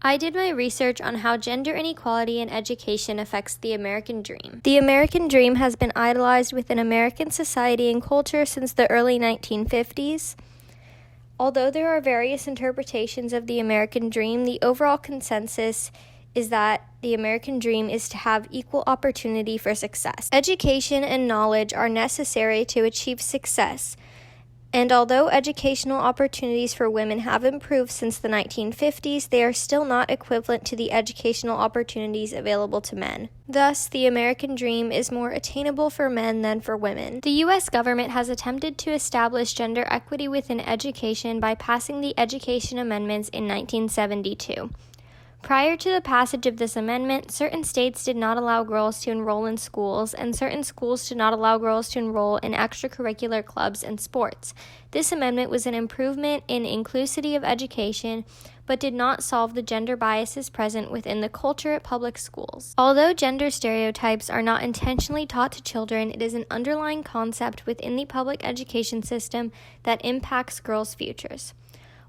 I did my research on how gender inequality in education affects the American dream. The American dream has been idolized within American society and culture since the early 1950s. Although there are various interpretations of the American dream, the overall consensus is that the American dream is to have equal opportunity for success. Education and knowledge are necessary to achieve success. And although educational opportunities for women have improved since the 1950s, they are still not equivalent to the educational opportunities available to men. Thus, the American dream is more attainable for men than for women. The U.S. government has attempted to establish gender equity within education by passing the Education Amendments in 1972. Prior to the passage of this amendment, certain states did not allow girls to enroll in schools, and certain schools did not allow girls to enroll in extracurricular clubs and sports. This amendment was an improvement in inclusivity of education, but did not solve the gender biases present within the culture at public schools. Although gender stereotypes are not intentionally taught to children, it is an underlying concept within the public education system that impacts girls' futures.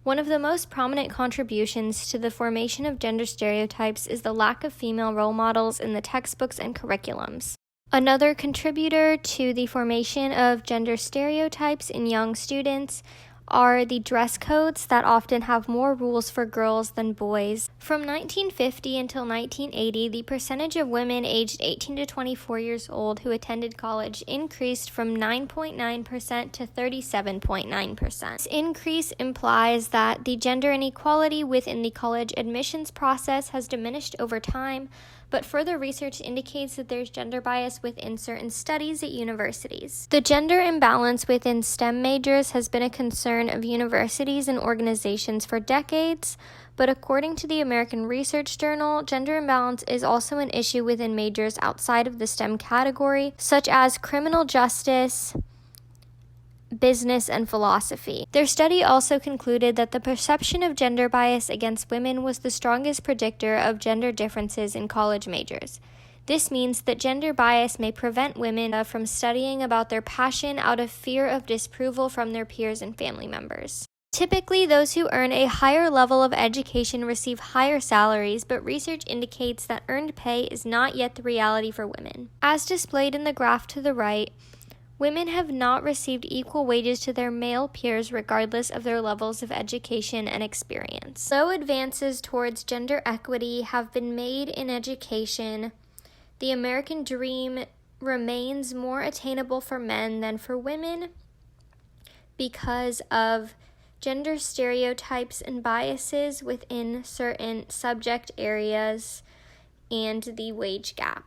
One of the most prominent contributions to the formation of gender stereotypes is the lack of female role models in the textbooks and curriculums. Another contributor to the formation of gender stereotypes in young students are the dress codes that often have more rules for girls than boys. From 1950 until 1980, the percentage of women aged 18 to 24 years old who attended college increased from 9.9% to 37.9%. This increase implies that the gender inequality within the college admissions process has diminished over time, but further research indicates that there's gender bias within certain studies at universities. The gender imbalance within STEM majors has been a concern of universities and organizations for decades, but according to the American Research Journal, gender imbalance is also an issue within majors outside of the STEM category, such as criminal justice, business, and philosophy. Their study also concluded that the perception of gender bias against women was the strongest predictor of gender differences in college majors. This means that gender bias may prevent women from studying about their passion out of fear of disapproval from their peers and family members. Typically, those who earn a higher level of education receive higher salaries, but research indicates that earned pay is not yet the reality for women. As displayed in the graph to the right, women have not received equal wages to their male peers regardless of their levels of education and experience. Though advances towards gender equity have been made in education, the American dream remains more attainable for men than for women because of gender stereotypes and biases within certain subject areas and the wage gap.